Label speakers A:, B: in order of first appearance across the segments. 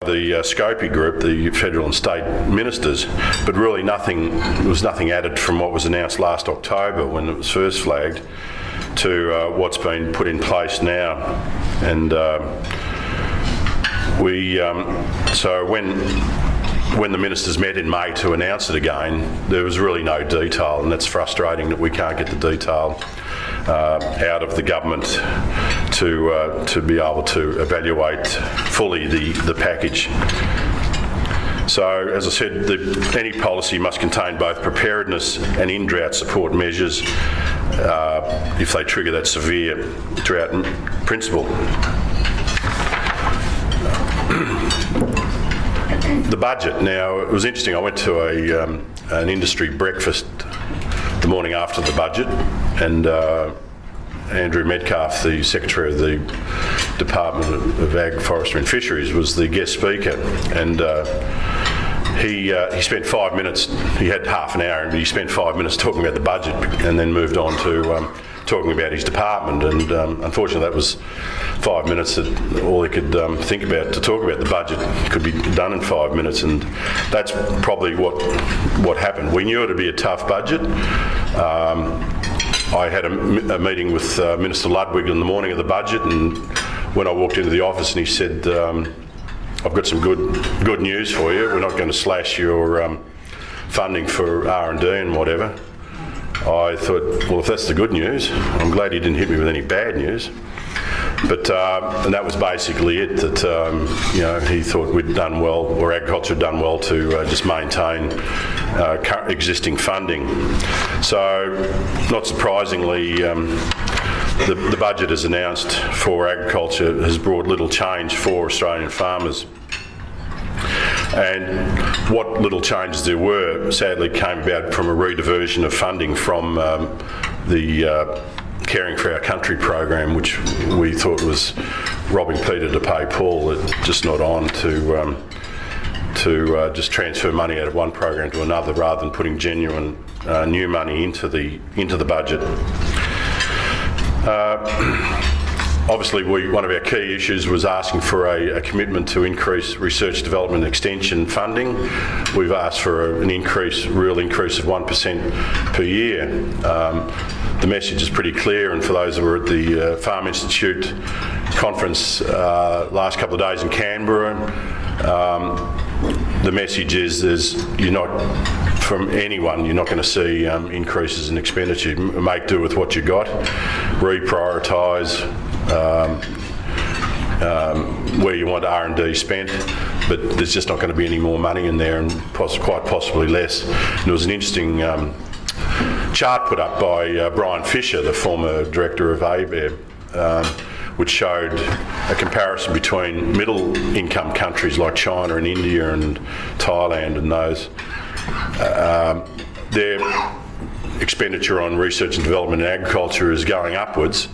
A: the Scopie group, the federal and state ministers, but really there was nothing added from what was announced last October when it was first flagged to what's been put in place now. And so when the ministers met in May to announce it again, there was really no detail, and that's frustrating that we can't get the detail out of the government to be able to evaluate fully the package. So, as I said, any policy must contain both preparedness and in-drought support measures if they trigger that severe drought principle. The budget. Now, it was interesting. I went to an industry breakfast the morning after the budget, and Andrew Metcalf, the Secretary of the Department of Ag, Forestry and Fisheries, was the guest speaker, and he spent 5 minutes. He had half an hour, but he spent 5 minutes talking about the budget, and then moved on to talking about his department. And unfortunately, that was 5 minutes that all he could think about to talk about the budget. Could be done in 5 minutes, and that's probably what happened. We knew it'd be a tough budget. I had a meeting with Minister Ludwig in the morning of the budget, and when I walked into the office, and he said, "I've got some good news for you. We're not going to slash your funding for R&D and whatever." I thought, well, if that's the good news, I'm glad he didn't hit me with any bad news. But and that was basically it. That he thought we'd done well, or agriculture had done well to just maintain existing funding. So, not surprisingly, the budget as announced for agriculture has brought little change for Australian farmers. And what little changes there were, sadly, came about from a rediversion of funding from the Caring for Our Country program, which we thought was robbing Peter to pay Paul. It's just not on to just transfer money out of one program to another rather than putting genuine new money into the budget. Obviously, one of our key issues was asking for a commitment to increase research, development and extension funding. We've asked for real increase of 1% per year. The message is pretty clear, and for those who were at the Farm Institute conference last couple of days in Canberra, the message is you're not, from anyone, you're not going to see increases in expenditure. Make do with what you got, reprioritise where you want R&D spent, but there's just not going to be any more money in there, and quite possibly less. And there was an interesting chart put up by Brian Fisher, the former director of ABARE, which showed a comparison between middle income countries like China and India and Thailand and those. Their expenditure on research and development in agriculture is going upwards,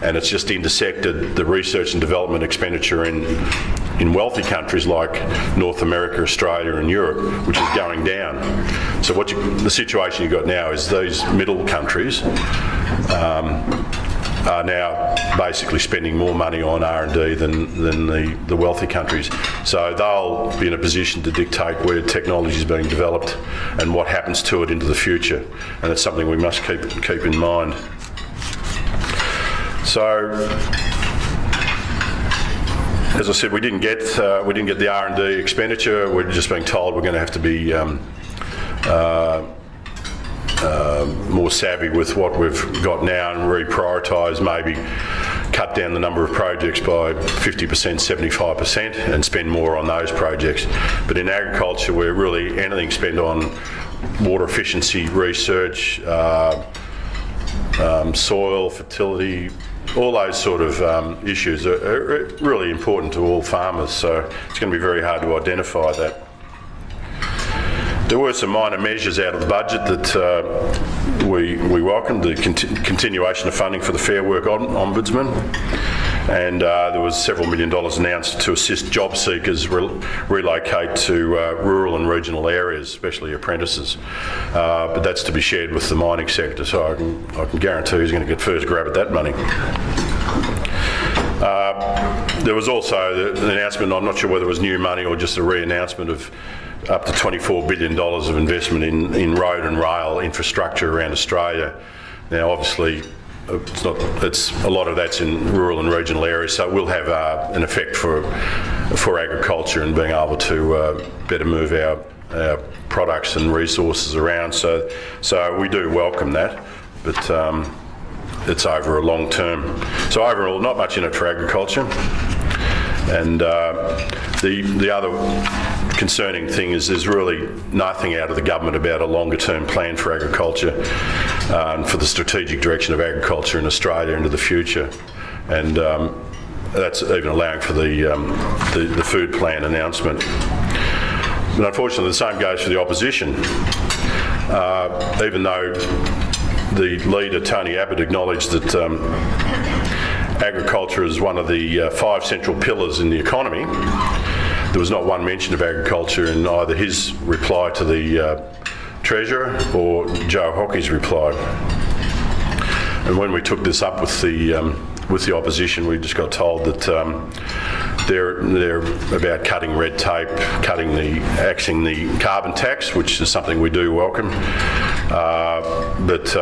A: and it's just intersected the research and development expenditure in wealthy countries like North America, Australia and Europe, which is going down. So the situation you've got now is these middle countries are now basically spending more money on R&D than the wealthy countries. So they'll be in a position to dictate where technology is being developed and what happens to it into the future, and it's something we must keep in mind. So, as I said, we didn't get the R&D expenditure. We're just being told we're going to have to be more savvy with what we've got now and reprioritise, maybe cut down the number of projects by 50%, 75% and spend more on those projects. But in agriculture, we're really anything spent on water efficiency research, soil, fertility, all those sort of issues are really important to all farmers, so it's going to be very hard to identify that. There were some minor measures out of the budget that we welcomed, the continuation of funding for the Fair Work Ombudsman, and there was several $1 million announced to assist job seekers relocate to rural and regional areas, especially apprentices. But that's to be shared with the mining sector, so I can guarantee who's going to get first grab at that money. There was also the announcement, I'm not sure whether it was new money or just a re-announcement of up to $24 billion of investment in road and rail infrastructure around Australia. Now, obviously, it's a lot of that's in rural and regional areas, so it will have an effect for agriculture and being able to better move our products and resources around. So we do welcome that, but it's over a long term. So overall, not much in it for agriculture. And the other concerning thing is there's really nothing out of the government about a longer term plan for agriculture and for the strategic direction of agriculture in Australia into the future. And that's even allowing for the food plan announcement. But unfortunately, the same goes for the opposition. Even though the leader, Tony Abbott, acknowledged that agriculture is one of the 5 central pillars in the economy, there was not one mention of agriculture in either his reply to the Treasurer or Joe Hockey's reply. And when we took this up with the opposition, we just got told that they're about cutting red tape, axing the carbon tax, which is something we do welcome. But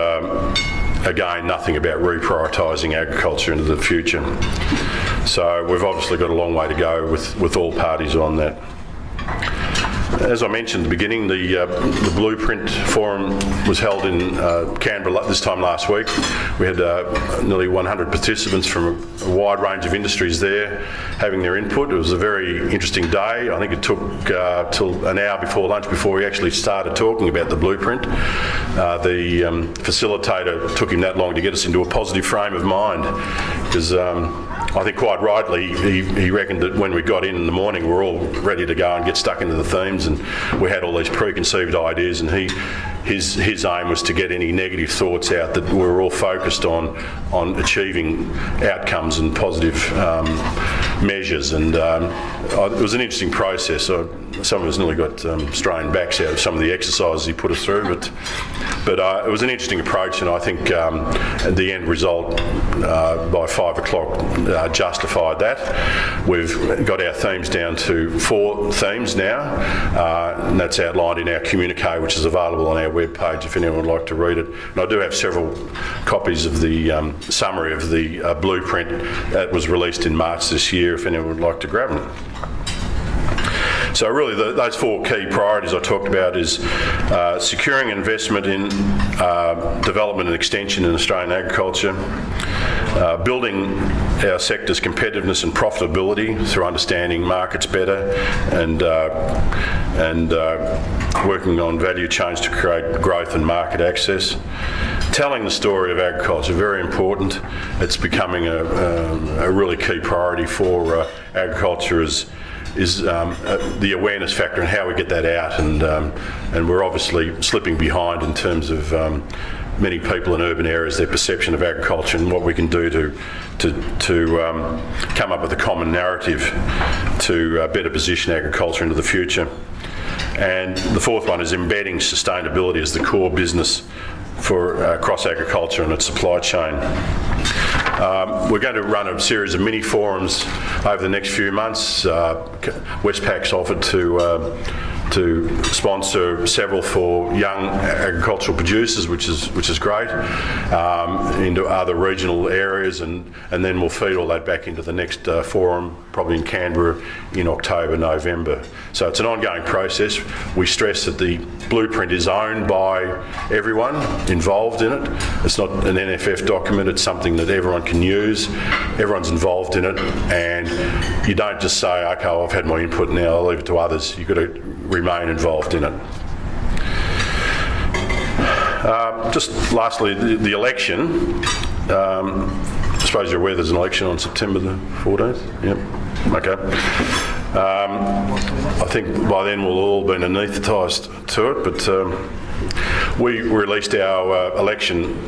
A: again, nothing about reprioritising agriculture into the future. So we've obviously got a long way to go with all parties on that. As I mentioned at the beginning, the Blueprint Forum was held in Canberra this time last week. We had nearly 100 participants from a wide range of industries there having their input. It was a very interesting day. I think it took till an hour before lunch before we actually started talking about the Blueprint. The facilitator took him that long to get us into a positive frame of mind, because I think quite rightly he reckoned that when we got in the morning we were all ready to go and get stuck into the themes, and we had all these preconceived ideas, and his aim was to get any negative thoughts out, that we were all focused on achieving outcomes and positive measures. And it was an interesting process. Some of us nearly got strained backs out of some of the exercises he put us through, but it was an interesting approach, and I think the end result by 5 o'clock justified that. We've got our themes down to 4 themes now, and that's outlined in our communique, which is available on our webpage if anyone would like to read it. And I do have several copies of the summary of the blueprint that was released in March this year if anyone would like to grab them. So really those 4 key priorities I talked about is securing investment in development and extension in Australian agriculture, building our sector's competitiveness and profitability through understanding markets better, and working on value chains to create growth and market access. Telling the story of agriculture, very important. It's becoming a really key priority for agriculture is the awareness factor and how we get that out, and we're obviously slipping behind in terms of many people in urban areas, their perception of agriculture, and what we can do to come up with a common narrative to better position agriculture into the future. And the 4th one is embedding sustainability as the core business for across agriculture and its supply chain. We're going to run a series of mini forums over the next few months. Westpac's offered to sponsor several for young agricultural producers, which is great, into other regional areas, and then we'll feed all that back into the next forum, probably in Canberra in October, November. So it's an ongoing process. We stress that the blueprint is owned by everyone involved in it. It's not an NFF document, it's something that everyone can use. Everyone's involved in it, and you don't just say, okay, well, I've had my input, now I'll leave it to others. You've got to remain involved in it. Just lastly, the election. I suppose you're aware there's an election on September the 14th? Yep. Okay. I think by then we'll all been anaesthetised to it, but we released our election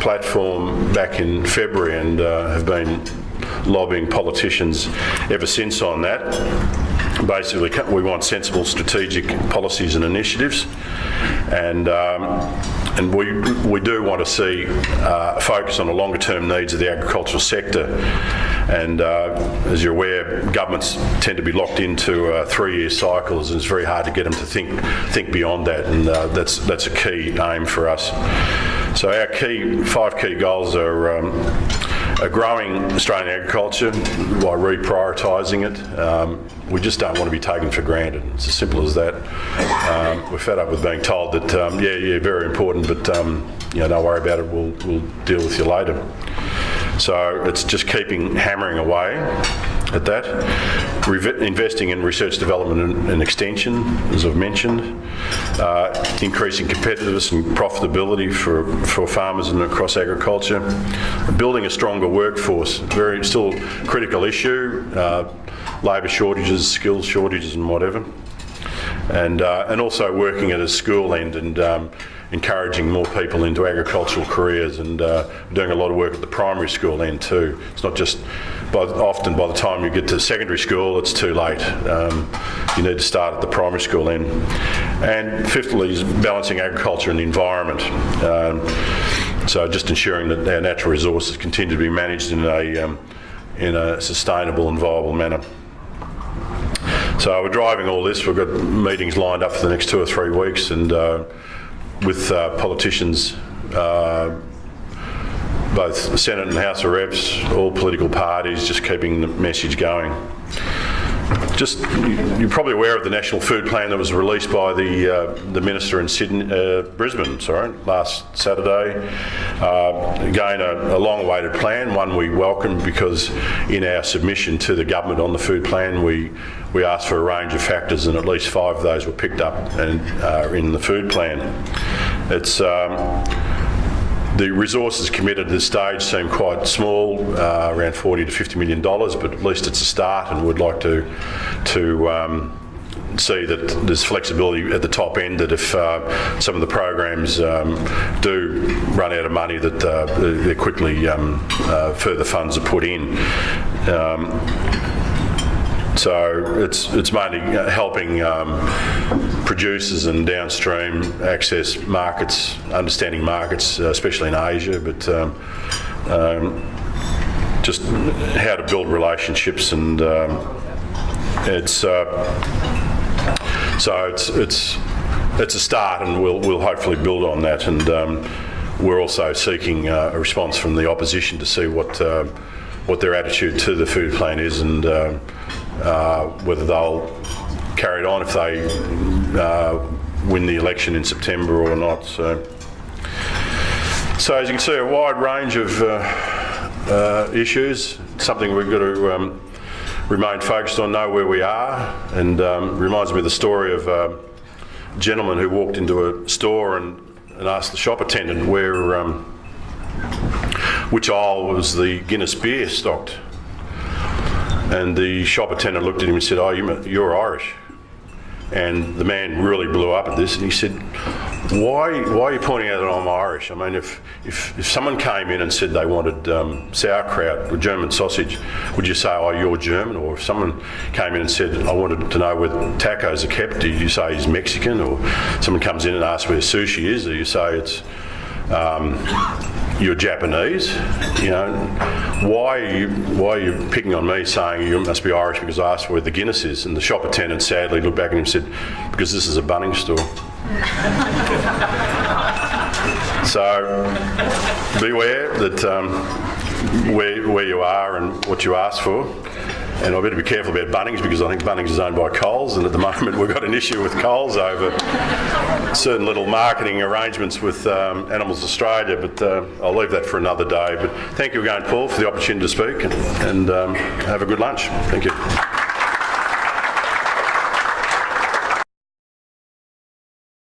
A: platform back in February, and have been lobbying politicians ever since on that. Basically, we want sensible strategic policies and initiatives, and and we do want to see a focus on the longer term needs of the agricultural sector. And as you're aware, governments tend to be locked into 3-year cycles, and it's very hard to get them to think beyond that, and that's a key aim for us. So our 5 key goals are growing Australian agriculture by reprioritising it. We just don't want to be taken for granted. It's as simple as that. We're fed up with being told that, yeah, very important, but don't worry about it, we'll deal with you later. So it's just hammering away at that. Investing in research, development and extension, as I've mentioned. Increasing competitiveness and profitability for farmers and across agriculture. Building a stronger workforce, still a critical issue. Labour shortages, skills shortages and whatever. And also working at a school end and encouraging more people into agricultural careers, and doing a lot of work at the primary school end too. It's not just, often by the time you get to secondary school, it's too late. You need to start at the primary school end. And fifthly is balancing agriculture and the environment. So just ensuring that our natural resources continue to be managed in a sustainable and viable manner. So we're driving all this. We've got meetings lined up for the next 2 or 3 weeks, and with politicians, both the Senate and House of Reps, all political parties, just keeping the message going. You're probably aware of the National Food Plan that was released by the Minister in Brisbane, last Saturday. Again, a long-awaited plan, one we welcome, because in our submission to the government on the food plan, we asked for a range of factors, and at least 5 of those were picked up and are in the food plan. It's the resources committed at this stage seem quite small, around $40 to $50 million, but at least it's a start, and we'd like to see that there's flexibility at the top end, that if some of the programs do run out of money, that they're quickly further funds are put in. So it's mainly helping producers and downstream access markets, understanding markets, especially in Asia, but just how to build relationships, and it's a start, and we'll hopefully build on that. And we're also seeking a response from the opposition to see what their attitude to the food plan is, and whether they'll carry it on if they win the election in September or not. So as you can see, a wide range of issues, something we've got to remain focused on, know where we are, and reminds me of the story of a gentleman who walked into a store and asked the shop attendant which aisle was the Guinness beer stocked. And the shop attendant looked at him and said, "Oh, you're Irish." And the man really blew up at this, and he said, why are you pointing out that I'm Irish? I mean, if someone came in and said they wanted sauerkraut or German sausage, would you say, "Oh, you're German"? Or if someone came in and said, "I wanted to know where tacos are kept," do you say he's Mexican? Or someone comes in and asks where sushi is, do you say it's you're Japanese? Why are you picking on me, saying you must be Irish because I asked where the Guinness is? And the shop attendant sadly looked back at him and said, "Because this is a Bunnings store." So beware that where you are and what you ask for. And I better be careful about Bunnings, because I think Bunnings is owned by Coles, and at the moment we've got an issue with Coles over certain little marketing arrangements with Animals Australia, but I'll leave that for another day. But thank you again, Paul, for the opportunity to speak, and have a good lunch. Thank you.